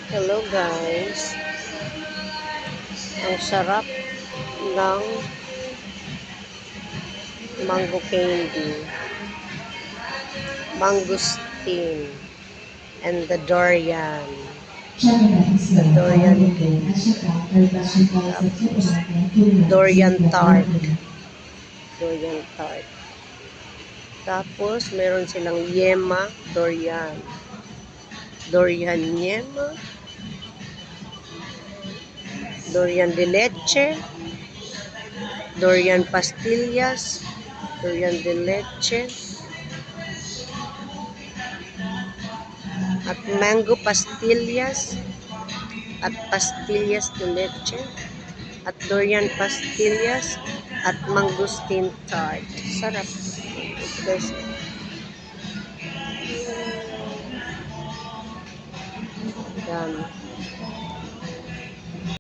Hello guys, ang sarap ng mango candy, mangosteen, and the durian. Siya nais The na durian pamimigay cake, at saka pagpasipal sa tapos tsokolate tulad durian sa tart, Oreo. durian tart. Tapos meron silang yema durian, durian yema, durian de leche, durian pastillas, durian de leche, at mango pastillas, at pastillas de leche, at durian pastillas, at mangosteen tart. Sarap. Ito guys. Dami.